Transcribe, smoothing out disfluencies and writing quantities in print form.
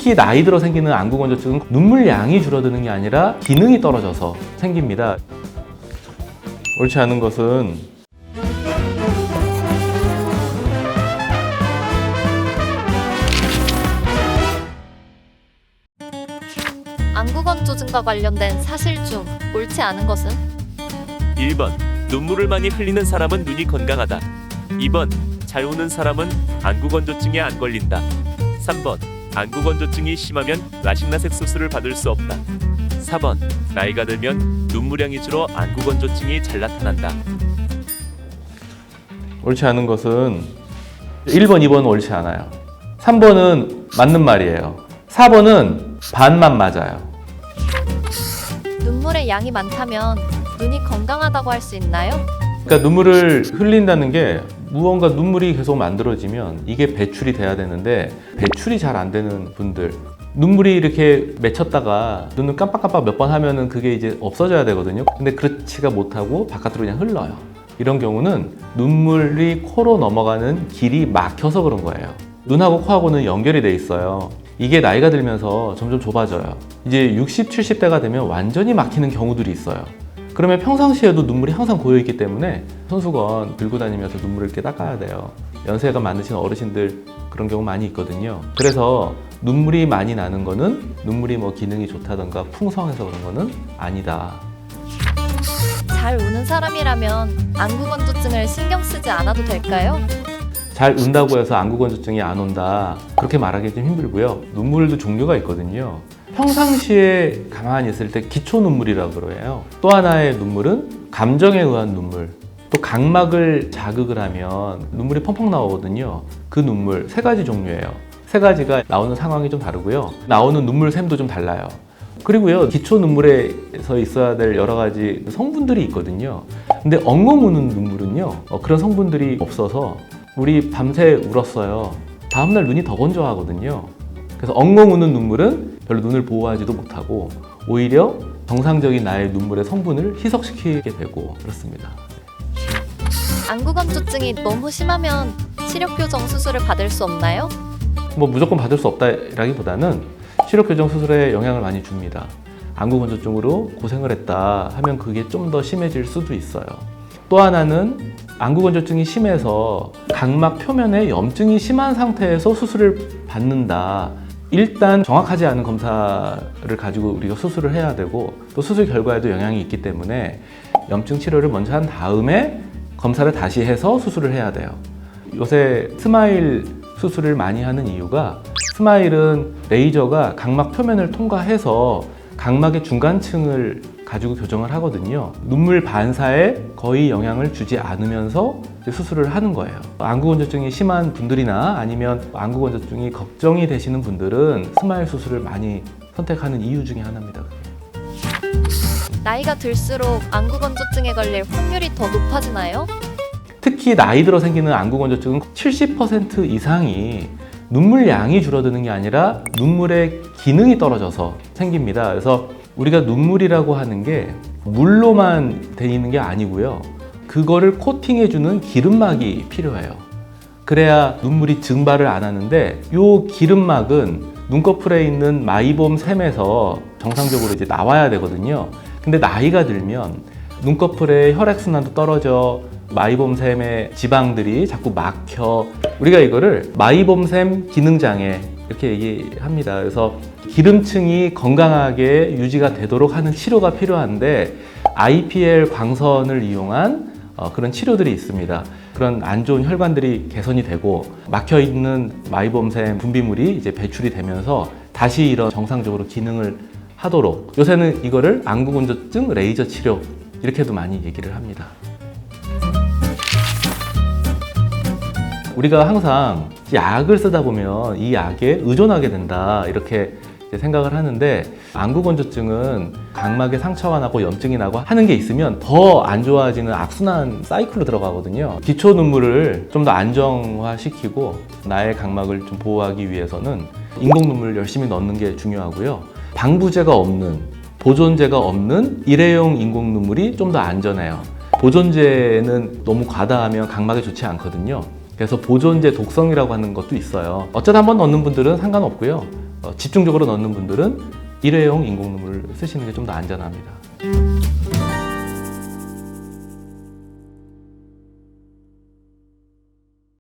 특히 나이 들어 생기는 안구건조증은 눈물 양이 줄어드는 게 아니라 기능이 떨어져서 생깁니다. 옳지 않은 것은 안구건조증과 관련된 사실 중 옳지 않은 것은? 1번 눈물을 많이 흘리는 사람은 눈이 건강하다. 2번 잘 우는 사람은 안구건조증에 안 걸린다. 3번 안구건조증이 심하면 라식라섹 수술을 받을 수 없다. 4번 나이가 들면 눈물량이 줄어 안구건조증이 잘 나타난다. 옳지 않은 것은 1번, 2번은 옳지 않아요. 3번은 맞는 말이에요. 4번은 반만 맞아요. 눈물의 양이 많다면 눈이 건강하다고 할 수 있나요? 그러니까 눈물을 흘린다는 게 무언가 눈물이 계속 만들어지면 이게 배출이 돼야 되는데 배출이 잘 안 되는 분들, 눈물이 이렇게 맺혔다가 눈을 깜빡깜빡 몇 번 하면은 그게 이제 없어져야 되거든요. 근데 그렇지가 못하고 바깥으로 그냥 흘러요. 이런 경우는 눈물이 코로 넘어가는 길이 막혀서 그런 거예요. 눈하고 코하고는 연결이 돼 있어요. 이게 나이가 들면서 점점 좁아져요. 이제 60, 70대가 되면 완전히 막히는 경우들이 있어요. 그러면 평상시에도 눈물이 항상 고여있기 때문에 손수건 들고 다니면서 눈물을 이렇게 닦아야 돼요. 연세가 많으신 어르신들 그런 경우 많이 있거든요. 그래서 눈물이 많이 나는 거는 눈물이 뭐 기능이 좋다던가 풍성해서 그런 거는 아니다. 잘 우는 사람이라면 안구건조증을 신경 쓰지 않아도 될까요? 잘 운다고 해서 안구건조증이 안 온다, 그렇게 말하기 좀 힘들고요. 눈물도 종류가 있거든요. 평상시에 가만히 있을 때 기초 눈물이라고 그래요. 또 하나의 눈물은 감정에 의한 눈물. 또 각막을 자극을 하면 눈물이 펑펑 나오거든요. 그 눈물 3가지 종류예요. 3가지가 나오는 상황이 좀 다르고요. 나오는 눈물 샘도 좀 달라요. 그리고요, 기초 눈물에서 있어야 될 여러 가지 성분들이 있거든요. 근데 엉엉 우는 눈물은요, 그런 성분들이 없어서 우리 밤새 울었어요. 다음날 눈이 더 건조하거든요. 그래서 엉엉 우는 눈물은 별로 눈을 보호하지도 못하고 오히려 정상적인 나의 눈물의 성분을 희석시키게 되고 그렇습니다. 안구건조증이 너무 심하면 치료교정 수술을 받을 수 없나요? 뭐 무조건 받을 수 없다라기보다는 치료교정 수술에 영향을 많이 줍니다. 안구건조증으로 고생을 했다 하면 그게 좀 더 심해질 수도 있어요. 또 하나는 안구건조증이 심해서 각막 표면에 염증이 심한 상태에서 수술을 받는다. 일단 정확하지 않은 검사를 가지고 우리가 수술을 해야 되고 또 수술 결과에도 영향이 있기 때문에 염증 치료를 먼저 한 다음에 검사를 다시 해서 수술을 해야 돼요. 요새 스마일 수술을 많이 하는 이유가 스마일은 레이저가 각막 표면을 통과해서 각막의 중간층을 가지고 교정을 하거든요. 눈물 반사에 거의 영향을 주지 않으면서 수술을 하는 거예요. 안구건조증이 심한 분들이나 아니면 안구건조증이 걱정이 되시는 분들은 스마일 수술을 많이 선택하는 이유 중에 하나입니다. 나이가 들수록 안구건조증에 걸릴 확률이 더 높아지나요? 특히 나이 들어 생기는 안구건조증은 70% 이상이 눈물 양이 줄어드는 게 아니라 눈물의 기능이 떨어져서 생깁니다. 그래서 우리가 눈물이라고 하는 게 물로만 돼 있는 게 아니고요. 그거를 코팅해주는 기름막이 필요해요. 그래야 눈물이 증발을 안 하는데 이 기름막은 눈꺼풀에 있는 마이봄 샘에서 정상적으로 이제 나와야 되거든요. 근데 나이가 들면 눈꺼풀의 혈액순환도 떨어져 마이봄샘의 지방들이 자꾸 막혀. 우리가 이거를 마이봄샘 기능장애 이렇게 얘기합니다. 그래서 기름층이 건강하게 유지가 되도록 하는 치료가 필요한데 IPL 광선을 이용한 그런 치료들이 있습니다. 그런 안 좋은 혈관들이 개선이 되고 막혀있는 마이봄샘 분비물이 이제 배출이 되면서 다시 이런 정상적으로 기능을 하도록, 요새는 이거를 안구건조증 레이저 치료 이렇게도 많이 얘기를 합니다. 우리가 항상 약을 쓰다 보면 이 약에 의존하게 된다 이렇게 생각을 하는데 안구건조증은 각막에 상처가 나고 염증이 나고 하는 게 있으면 더 안 좋아지는 악순환 사이클로 들어가거든요. 기초 눈물을 좀 더 안정화시키고 나의 각막을 좀 보호하기 위해서는 인공 눈물을 열심히 넣는 게 중요하고요. 방부제가 없는, 보존제가 없는 일회용 인공 눈물이 좀 더 안전해요. 보존제는 너무 과다하면 각막에 좋지 않거든요. 그래서 보존제 독성이라고 하는 것도 있어요. 어쩌다 한번 넣는 분들은 상관없고요. 집중적으로 넣는 분들은 일회용 인공 눈물을 쓰시는 게 좀 더 안전합니다.